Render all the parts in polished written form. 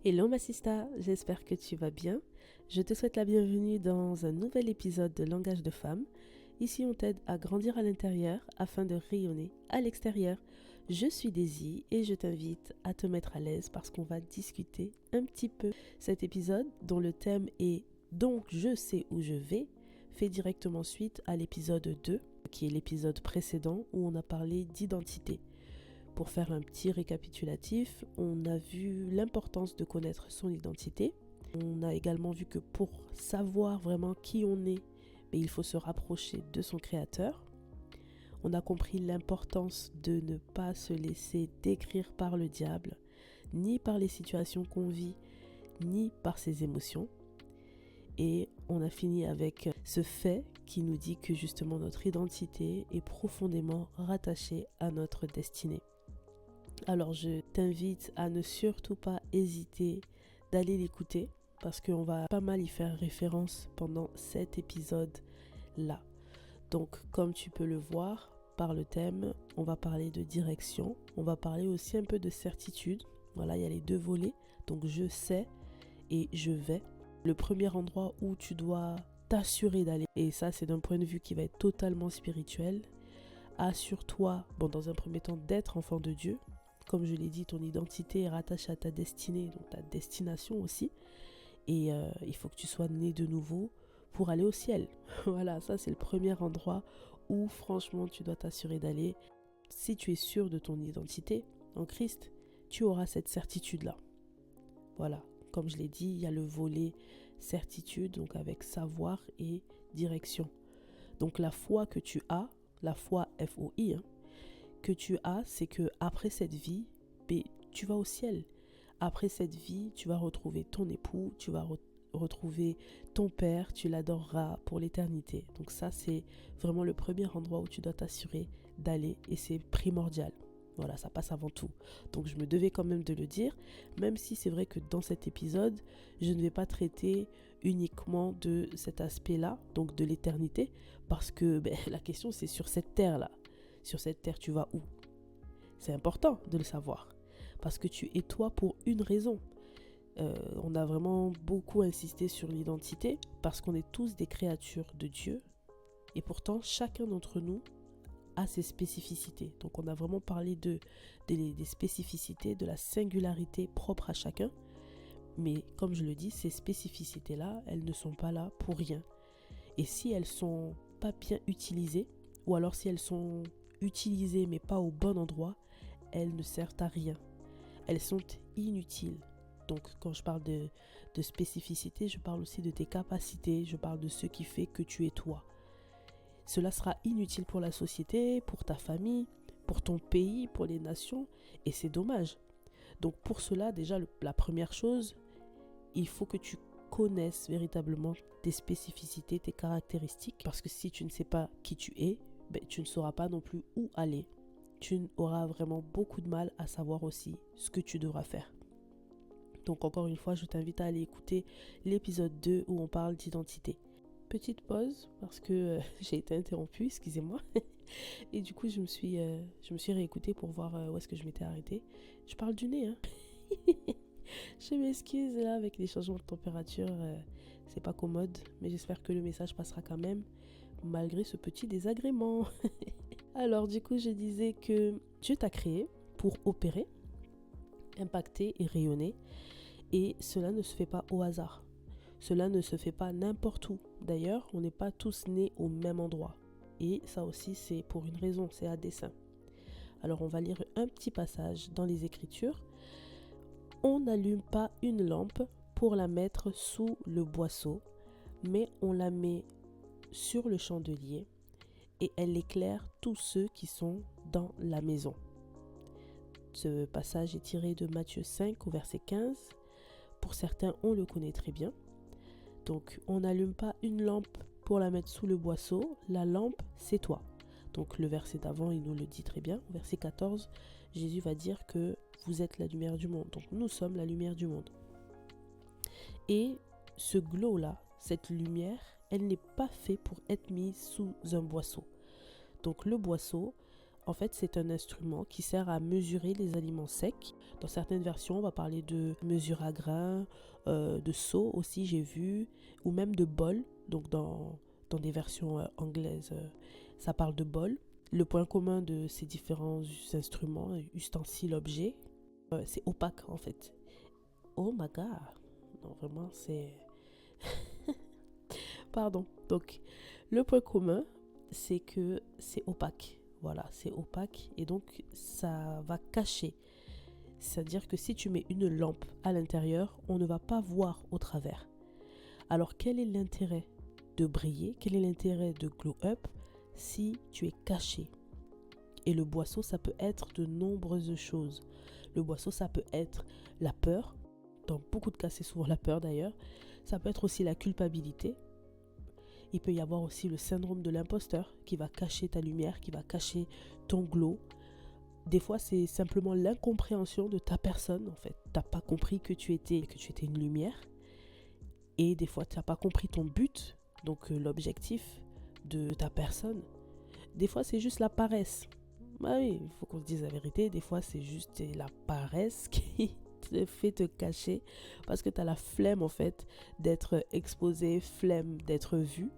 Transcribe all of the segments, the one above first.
Hello ma sista, j'espère que tu vas bien. Je te souhaite la bienvenue dans un nouvel épisode de Langage de femme. Ici on t'aide à grandir à l'intérieur afin de rayonner à l'extérieur. Je suis Daisy et je t'invite à te mettre à l'aise parce qu'on va discuter un petit peu. Cet épisode, dont le thème est Donc je sais où je vais, fait directement suite à l'épisode 2, qui est l'épisode précédent où on a parlé d'identité. Pour faire un petit récapitulatif, on a vu l'importance de connaître son identité. On a également vu que pour savoir vraiment qui on est, il faut se rapprocher de son créateur. On a compris l'importance de ne pas se laisser décrire par le diable, ni par les situations qu'on vit, ni par ses émotions. Et on a fini avec ce fait qui nous dit que justement notre identité est profondément rattachée à notre destinée. Alors je t'invite à ne surtout pas hésiter d'aller l'écouter parce qu'on va pas mal y faire référence pendant cet épisode-là. Donc comme tu peux le voir par le thème, on va parler de direction, on va parler aussi un peu de certitude. Voilà, il y a les deux volets, donc je sais et je vais. Le premier endroit où tu dois t'assurer d'aller, et ça c'est d'un point de vue qui va être totalement spirituel, assure-toi, dans un premier temps, d'être enfant de Dieu. Comme je l'ai dit, ton identité est rattachée à ta destinée, donc ta destination aussi. Et il faut que tu sois né de nouveau pour aller au ciel. Voilà, ça c'est le premier endroit où franchement tu dois t'assurer d'aller. Si tu es sûr de ton identité en Christ, tu auras cette certitude-là. Voilà, comme je l'ai dit, il y a le volet certitude, donc avec savoir et direction. Donc la foi que tu as, la foi F-O-I, que tu as, c'est que après cette vie, tu vas au ciel. Après cette vie, tu vas retrouver ton époux, tu vas retrouver ton père, tu l'adoreras pour l'éternité. Donc ça, c'est vraiment le premier endroit où tu dois t'assurer d'aller et c'est primordial. Voilà, ça passe avant tout. Donc je me devais quand même de le dire, même si c'est vrai que dans cet épisode, je ne vais pas traiter uniquement de cet aspect-là, donc de l'éternité, parce que la question c'est sur cette terre-là. Sur cette terre, tu vas où? C'est important de le savoir. Parce que tu es toi pour une raison. On a vraiment beaucoup insisté sur l'identité parce qu'on est tous des créatures de Dieu. Et pourtant, chacun d'entre nous a ses spécificités. Donc on a vraiment parlé des spécificités, de la singularité propre à chacun. Mais comme je le dis, ces spécificités-là, elles ne sont pas là pour rien. Et si elles sont pas bien utilisées, ou alors si elles sont utilisées mais pas au bon endroit, elles ne servent à rien. Elles sont inutiles. Donc quand je parle de spécificité, je parle aussi de tes capacités, je parle de ce qui fait que tu es toi. Cela sera inutile pour la société, pour ta famille, pour ton pays, pour les nations, et c'est dommage. Donc pour cela, déjà, la première chose, il faut que tu connaisses véritablement tes spécificités, tes caractéristiques, parce que si tu ne sais pas qui tu es, tu ne sauras pas non plus où aller. Tu auras vraiment beaucoup de mal à savoir aussi ce que tu devras faire. Donc encore une fois, je t'invite à aller écouter l'épisode 2 où on parle d'identité. Petite pause parce que j'ai été interrompue, excusez-moi. Et du coup, je me suis réécoutée pour voir où est-ce que je m'étais arrêtée. Je parle du nez, hein. Je m'excuse là avec les changements de température, c'est pas commode, mais j'espère que le message passera quand même, malgré ce petit désagrément. Alors du coup, je disais que Dieu t'a créé pour opérer, impacter et rayonner, et cela ne se fait pas au hasard. Cela ne se fait pas n'importe où. D'ailleurs, on n'est pas tous nés au même endroit. Et ça aussi, c'est pour une raison, c'est à dessein. Alors, on va lire un petit passage dans les Écritures. On n'allume pas une lampe pour la mettre sous le boisseau, mais on la met sur le chandelier et elle éclaire tous ceux qui sont dans la maison. Ce passage est tiré de Matthieu 5 au verset 15. Pour certains, on le connaît très bien. Donc, on n'allume pas une lampe pour la mettre sous le boisseau. La lampe, c'est toi. Donc, le verset d'avant, il nous le dit très bien. Au verset 14, Jésus va dire que vous êtes la lumière du monde. Donc, nous sommes la lumière du monde. Et ce glow-là, cette lumière, elle n'est pas faite pour être mise sous un boisseau. Donc, le boisseau, En fait, c'est un instrument qui sert à mesurer les aliments secs. Dans certaines versions, on va parler de mesure à grains, de seau aussi, j'ai vu, ou même de bol. Donc dans des versions anglaises, ça parle de bol. Le point commun de ces différents instruments, ustensiles, objets, c'est opaque en fait. Oh my god! Non, vraiment, c'est... Pardon. Donc, le point commun, c'est que c'est opaque. Voilà, c'est opaque et donc ça va cacher. C'est-à-dire que si tu mets une lampe à l'intérieur, on ne va pas voir au travers. Alors, quel est l'intérêt de briller? Quel est l'intérêt de glow up si tu es caché? Et le boisseau, ça peut être de nombreuses choses. Le boisseau, ça peut être la peur. Dans beaucoup de cas, c'est souvent la peur d'ailleurs. Ça peut être aussi la culpabilité. Il peut y avoir aussi le syndrome de l'imposteur qui va cacher ta lumière, qui va cacher ton glow. Des fois, c'est simplement l'incompréhension de ta personne, en fait. Tu n'as pas compris que tu étais une lumière. Et des fois, tu n'as pas compris ton but, donc l'objectif de ta personne. Des fois, c'est juste la paresse. Bah oui, il faut qu'on se dise la vérité. Des fois, c'est juste la paresse qui te fait te cacher parce que tu as la flemme, en fait, d'être exposé, flemme d'être vu.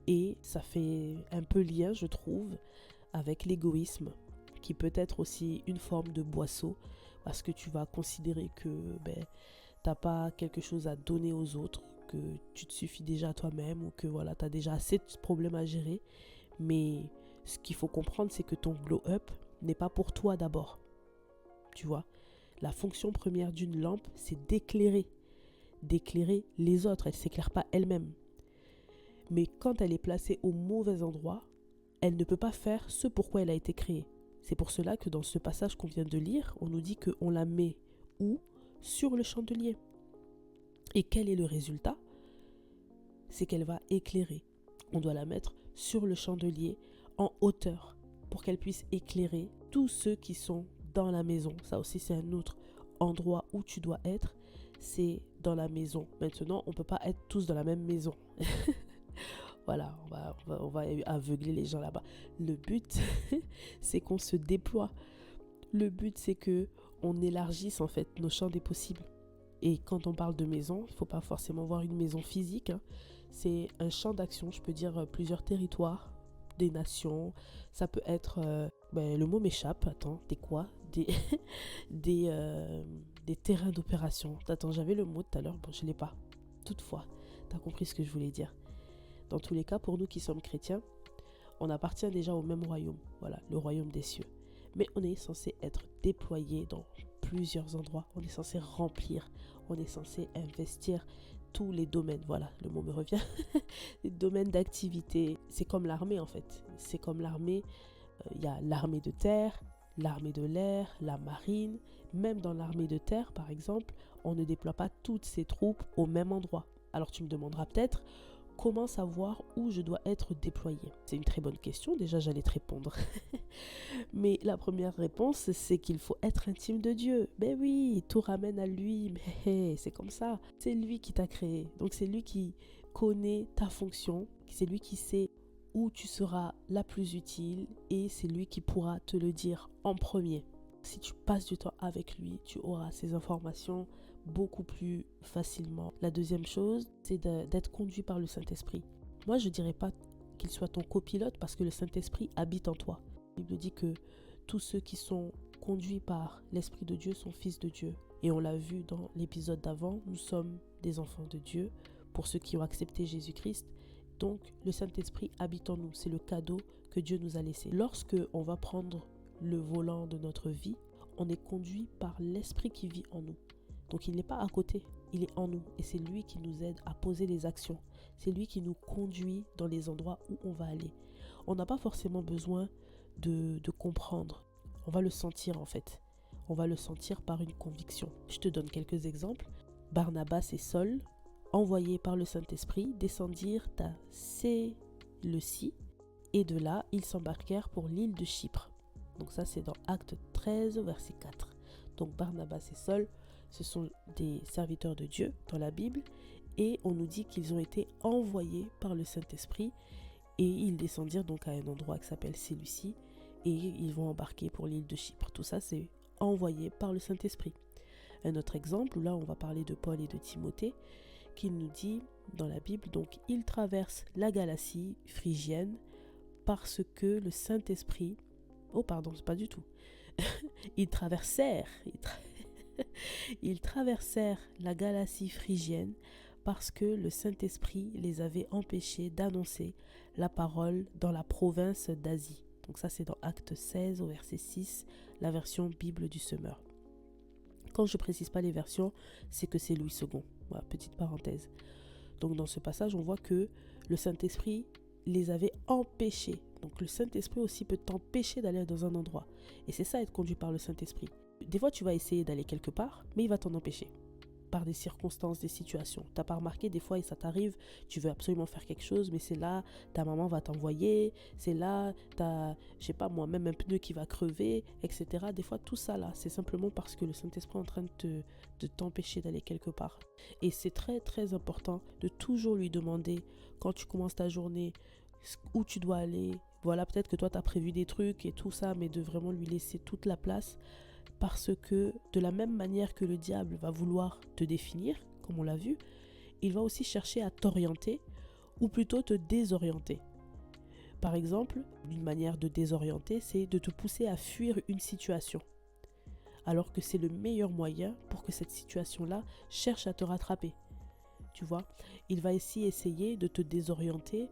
Et ça fait un peu lien, je trouve, avec l'égoïsme, qui peut être aussi une forme de boisseau, parce que tu vas considérer que t'as pas quelque chose à donner aux autres, que tu te suffis déjà à toi-même, ou que voilà, tu as déjà assez de problèmes à gérer. Mais ce qu'il faut comprendre, c'est que ton glow-up n'est pas pour toi d'abord. Tu vois, la fonction première d'une lampe, c'est d'éclairer les autres. Elle ne s'éclaire pas elle-même. Mais quand elle est placée au mauvais endroit, elle ne peut pas faire ce pourquoi elle a été créée. C'est pour cela que dans ce passage qu'on vient de lire, on nous dit qu'on la met où? Sur le chandelier. Et quel est le résultat? C'est qu'elle va éclairer. On doit la mettre sur le chandelier en hauteur pour qu'elle puisse éclairer tous ceux qui sont dans la maison. Ça aussi, c'est un autre endroit où tu dois être. C'est dans la maison. Maintenant, on ne peut pas être tous dans la même maison. Voilà, on va aveugler les gens là-bas. Le but, c'est qu'on se déploie. Le but, c'est que on élargisse en fait nos champs des possibles. Et quand on parle de maison, il ne faut pas forcément voir une maison physique. C'est un champ d'action, je peux dire plusieurs territoires, des nations. Ça peut être, le mot m'échappe, attends, des quoi? Des terrains d'opération. Attends, j'avais le mot tout à l'heure, bon, je ne l'ai pas. Toutefois, tu as compris ce que je voulais dire. Dans tous les cas, pour nous qui sommes chrétiens, on appartient déjà au même royaume, voilà, le royaume des cieux. Mais on est censé être déployé dans plusieurs endroits, on est censé remplir, on est censé investir tous les domaines, voilà, le mot me revient, les domaines d'activité. C'est comme l'armée en fait, c'est comme l'armée, il y a l'armée de terre, l'armée de l'air, la marine, même dans l'armée de terre par exemple, on ne déploie pas toutes ces troupes au même endroit. Alors tu me demanderas peut-être, comment savoir où je dois être déployé? C'est une très bonne question, déjà j'allais te répondre. Mais la première réponse, c'est qu'il faut être intime de Dieu. Ben oui, tout ramène à lui, mais c'est comme ça. C'est lui qui t'a créé, donc c'est lui qui connaît ta fonction, c'est lui qui sait où tu seras la plus utile et c'est lui qui pourra te le dire en premier. Si tu passes du temps avec lui, tu auras ces informations beaucoup plus facilement. La deuxième chose, c'est d'être conduit par le Saint-Esprit. Moi, je ne dirais pas qu'il soit ton copilote parce que le Saint-Esprit habite en toi. La Bible dit que tous ceux qui sont conduits par l'Esprit de Dieu sont fils de Dieu. Et on l'a vu dans l'épisode d'avant, nous sommes des enfants de Dieu pour ceux qui ont accepté Jésus-Christ. Donc, le Saint-Esprit habite en nous. C'est le cadeau que Dieu nous a laissé. Lorsque on va prendre le volant de notre vie, on est conduit par l'Esprit qui vit en nous. Donc il n'est pas à côté, il est en nous et c'est lui qui nous aide à poser les actions. C'est lui qui nous conduit dans les endroits où on va aller. On n'a pas forcément besoin de comprendre. On va le sentir en fait. On va le sentir par une conviction. Je te donne quelques exemples. Barnabas et Saul, envoyés par le Saint-Esprit, descendirent à Séleucie et de là, ils s'embarquèrent pour l'île de Chypre. Donc ça, c'est dans Actes 13, verset 4. Donc Barnabas et Saul, ce sont des serviteurs de Dieu dans la Bible et on nous dit qu'ils ont été envoyés par le Saint-Esprit et ils descendirent donc à un endroit qui s'appelle Séleucie et ils vont embarquer pour l'île de Chypre. Tout ça, c'est envoyé par le Saint-Esprit. Un autre exemple, où là on va parler de Paul et de Timothée, qui nous dit dans la Bible, donc ils traversent la Galatie phrygienne parce que le Saint-Esprit, oh pardon, c'est pas du tout, ils traversèrent la Galatie phrygienne parce que le Saint-Esprit les avait empêchés d'annoncer la parole dans la province d'Asie. Donc ça c'est dans Actes 16 au verset 6, la version Bible du Semeur. Quand je ne précise pas les versions, c'est que c'est Louis II. Voilà, petite parenthèse. Donc dans ce passage, on voit que le Saint-Esprit les avait empêchés. Donc le Saint-Esprit aussi peut t'empêcher d'aller dans un endroit. Et c'est ça, être conduit par le Saint-Esprit. Des fois, tu vas essayer d'aller quelque part, mais il va t'en empêcher. Par des circonstances, des situations. T'as pas remarqué, des fois, et ça t'arrive, tu veux absolument faire quelque chose, mais c'est là, ta maman va t'envoyer, c'est là, t'as, je sais pas moi, même un pneu qui va crever, etc. Des fois, tout ça là, c'est simplement parce que le Saint-Esprit est en train de t'empêcher d'aller quelque part. Et c'est très, très important de toujours lui demander, quand tu commences ta journée, où tu dois aller. Voilà, peut-être que toi, t'as prévu des trucs et tout ça, mais de vraiment lui laisser toute la place. Parce que de la même manière que le diable va vouloir te définir, comme on l'a vu, il va aussi chercher à t'orienter ou plutôt te désorienter. Par exemple, une manière de désorienter, c'est de te pousser à fuir une situation. Alors que c'est le meilleur moyen pour que cette situation-là cherche à te rattraper. Tu vois, il va aussi essayer de te désorienter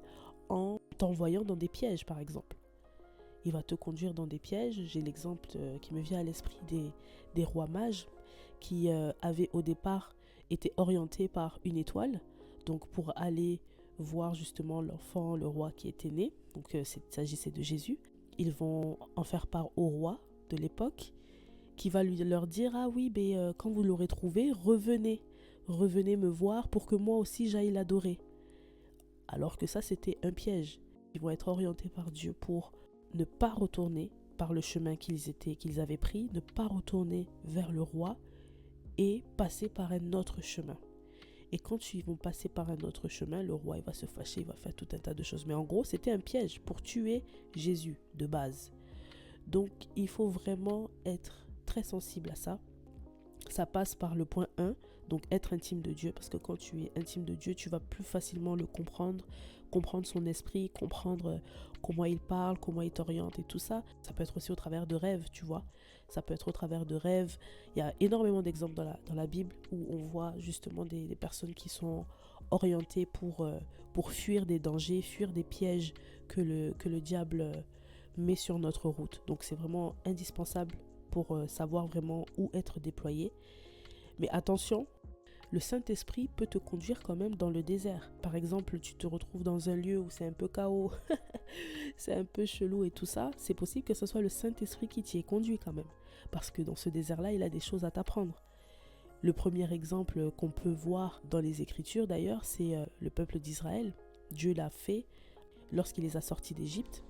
en t'envoyant dans des pièges, par exemple. Il va te conduire dans des pièges. J'ai l'exemple qui me vient à l'esprit des rois mages qui avaient au départ été orientés par une étoile, donc pour aller voir justement l'enfant, le roi qui était né. Donc il s'agissait de Jésus. Ils vont en faire part au roi de l'époque qui va leur dire: ah oui, mais quand vous l'aurez trouvé, revenez me voir pour que moi aussi j'aille l'adorer. Alors que ça, c'était un piège. Ils vont être orientés par Dieu pour ne pas retourner par le chemin qu'ils avaient pris, ne pas retourner vers le roi et passer par un autre chemin. Et quand ils vont passer par un autre chemin, le roi il va se fâcher, il va faire tout un tas de choses. Mais en gros, c'était un piège pour tuer Jésus de base. Donc, il faut vraiment être très sensible à ça. Ça passe par le point 1, donc être intime de Dieu, parce que quand tu es intime de Dieu, tu vas plus facilement le comprendre son esprit, comprendre comment il parle, comment il t'oriente et tout ça. Ça peut être aussi au travers de rêves, tu vois. Ça peut être au travers de rêves. Il y a énormément d'exemples dans la Bible où on voit justement des personnes qui sont orientées pour fuir des dangers, fuir des pièges que le diable met sur notre route. Donc c'est vraiment indispensable pour savoir vraiment où être déployé. Mais attention, le Saint-Esprit peut te conduire quand même dans le désert. Par exemple, tu te retrouves dans un lieu où c'est un peu chaos, c'est un peu chelou et tout ça. C'est possible que ce soit le Saint-Esprit qui t'y ait conduit quand même. Parce que dans ce désert-là, il a des choses à t'apprendre. Le premier exemple qu'on peut voir dans les Écritures d'ailleurs, c'est le peuple d'Israël. Dieu l'a fait lorsqu'il les a sortis d'Égypte.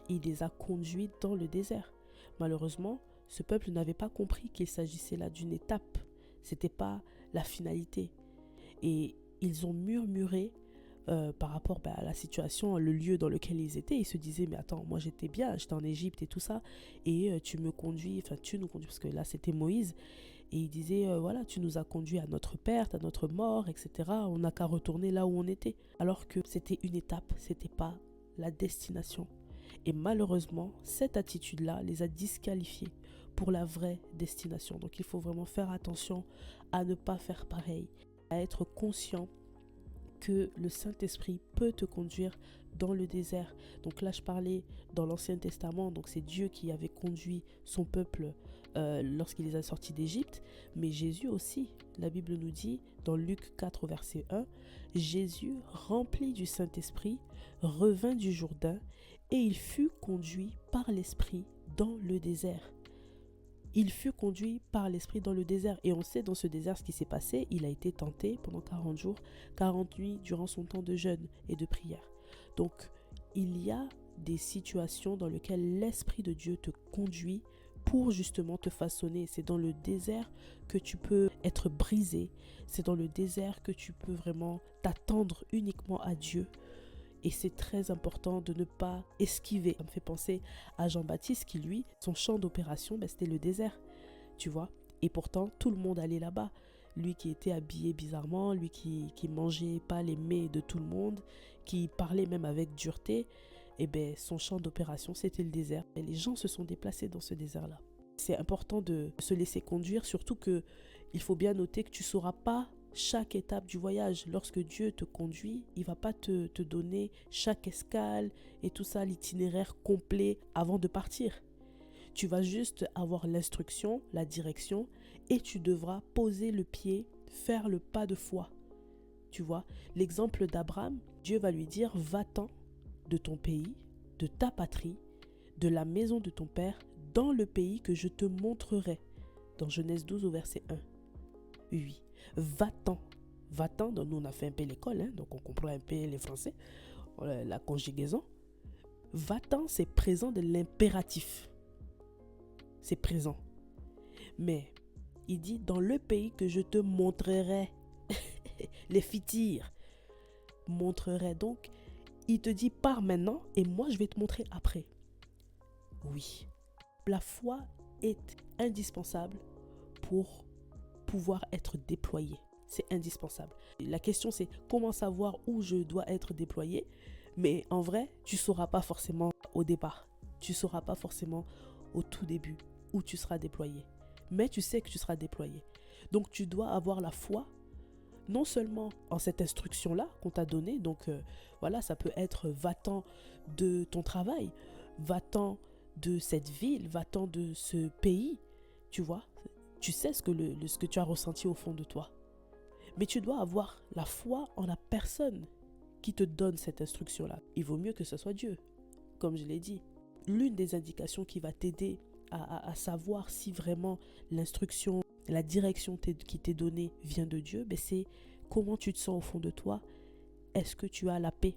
Il les a conduits dans le désert. Malheureusement, ce peuple n'avait pas compris qu'il s'agissait là d'une étape. C'était pas la finalité. Et ils ont murmuré par rapport à la situation, le lieu dans lequel ils étaient. Ils se disaient: mais attends, moi j'étais bien, j'étais en Égypte et tout ça, et tu nous conduis, parce que là c'était Moïse, et il disait voilà, tu nous as conduits à notre perte, à notre mort, etc. On n'a qu'à retourner là où on était. Alors que c'était une étape, c'était pas la destination. Et malheureusement, cette attitude-là les a disqualifiés pour la vraie destination. Donc il faut vraiment faire attention à ne pas faire pareil, à être conscient que le Saint-Esprit peut te conduire dans le désert. Donc là, je parlais dans l'Ancien Testament, donc c'est Dieu qui avait conduit son peuple lorsqu'il les a sortis d'Égypte, mais Jésus aussi, la Bible nous dit dans Luc 4 verset 1, Jésus, rempli du Saint-Esprit, revint du Jourdain et il fut conduit par l'Esprit dans le désert. Il fut conduit par l'Esprit dans le désert. Et on sait dans ce désert ce qui s'est passé. Il a été tenté pendant 40 jours, 40 nuits durant son temps de jeûne et de prière. Donc, il y a des situations dans lesquelles l'Esprit de Dieu te conduit pour justement te façonner. C'est dans le désert que tu peux être brisé. C'est dans le désert que tu peux vraiment t'attendre uniquement à Dieu. Et c'est très important de ne pas esquiver. Ça me fait penser à Jean-Baptiste qui, lui, son champ d'opération, c'était le désert, tu vois. Et pourtant, tout le monde allait là-bas. Lui qui était habillé bizarrement, lui qui mangeait pas les mets de tout le monde, qui parlait même avec dureté, son champ d'opération, c'était le désert. Et les gens se sont déplacés dans ce désert-là. C'est important de se laisser conduire, surtout que il faut bien noter que tu ne sauras pas chaque étape du voyage. Lorsque Dieu te conduit, il ne va pas te donner chaque escale et tout ça, l'itinéraire complet avant de partir. Tu vas juste avoir l'instruction, la direction, et tu devras poser le pied, faire le pas de foi. Tu vois, l'exemple d'Abraham, Dieu va lui dire, va-t'en de ton pays, de ta patrie, de la maison de ton père, dans le pays que je te montrerai. Dans Genèse 12 au verset 1. Oui, va-t'en. Va-t'en, donc nous on a fait un peu l'école, donc on comprend un peu les français, la conjugaison. Va-t'en, c'est présent de l'impératif. C'est présent. Mais il dit dans le pays que je te montrerai. Les fitires. Montrerai. Donc, il te dit pars maintenant et moi je vais te montrer après. Oui. La foi est indispensable pour pouvoir être déployée. C'est indispensable. La question c'est comment savoir où je dois être déployé. Mais en vrai, tu ne sauras pas forcément au départ. Tu ne sauras pas forcément au tout début où tu seras déployé. Mais tu sais que tu seras déployé. Donc tu dois avoir la foi, non seulement en cette instruction-là qu'on t'a donnée. Donc voilà, ça peut être va-t'en de ton travail, va-t'en de cette ville, va-t'en de ce pays. Tu vois, tu sais ce que tu as ressenti au fond de toi. Mais tu dois avoir la foi en la personne qui te donne cette instruction-là. Il vaut mieux que ce soit Dieu, comme je l'ai dit. L'une des indications qui va t'aider à savoir si vraiment l'instruction, la direction qui t'est donnée vient de Dieu, c'est comment tu te sens au fond de toi. Est-ce que tu as la paix?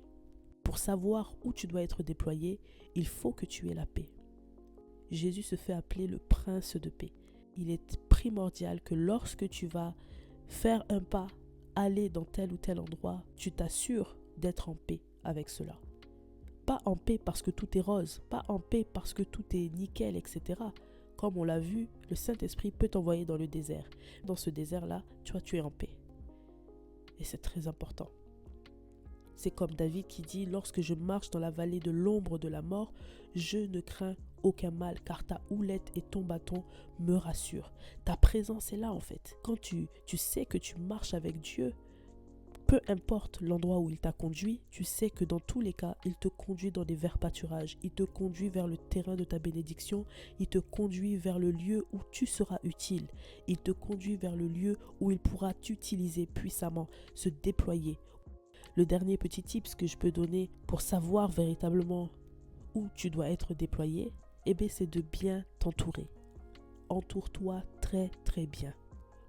Pour savoir où tu dois être déployé, il faut que tu aies la paix. Jésus se fait appeler le prince de paix. Il est primordial que lorsque tu vas faire un pas, aller dans tel ou tel endroit, tu t'assures d'être en paix avec cela. Pas en paix parce que tout est rose, pas en paix parce que tout est nickel, etc. Comme on l'a vu, le Saint-Esprit peut t'envoyer dans le désert. Dans ce désert-là, tu es en paix. Et c'est très important. C'est comme David qui dit, lorsque je marche dans la vallée de l'ombre de la mort, je ne crains aucun mal, car ta houlette et ton bâton me rassurent. Ta présence est là en fait. Quand tu sais que tu marches avec Dieu, peu importe l'endroit où il t'a conduit, tu sais que dans tous les cas, il te conduit dans des verts pâturages, il te conduit vers le terrain de ta bénédiction, il te conduit vers le lieu où tu seras utile, il te conduit vers le lieu où il pourra t'utiliser puissamment, se déployer. Le dernier petit tips que je peux donner pour savoir véritablement où tu dois être déployé, c'est de bien t'entourer. Entoure-toi très très bien.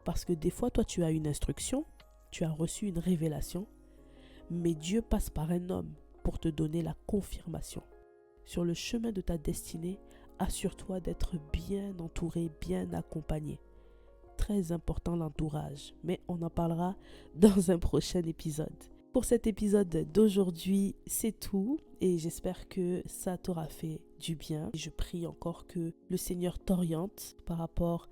Parce que des fois, toi tu as une instruction, tu as reçu une révélation, mais Dieu passe par un homme pour te donner la confirmation. Sur le chemin de ta destinée, assure-toi d'être bien entouré, bien accompagné. Très important l'entourage, mais on en parlera dans un prochain épisode. Pour cet épisode d'aujourd'hui, c'est tout et j'espère que ça t'aura fait du bien. Je prie encore que le Seigneur t'oriente par rapport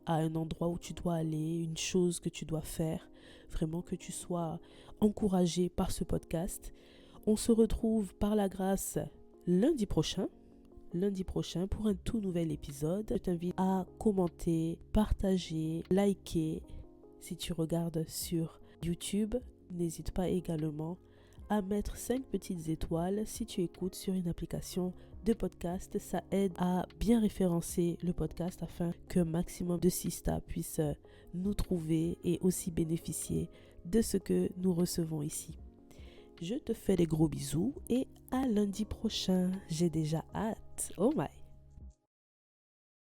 à un endroit où tu dois aller, une chose que tu dois faire. Vraiment que tu sois encouragé par ce podcast. On se retrouve par la grâce lundi prochain pour un tout nouvel épisode. Je t'invite à commenter, partager, liker si tu regardes sur YouTube. N'hésite pas également à mettre 5 petites étoiles si tu écoutes sur une application de podcast. Ça aide à bien référencer le podcast afin qu'un maximum de Sista puisse nous trouver et aussi bénéficier de ce que nous recevons ici. Je te fais des gros bisous et à lundi prochain. J'ai déjà hâte. Oh my!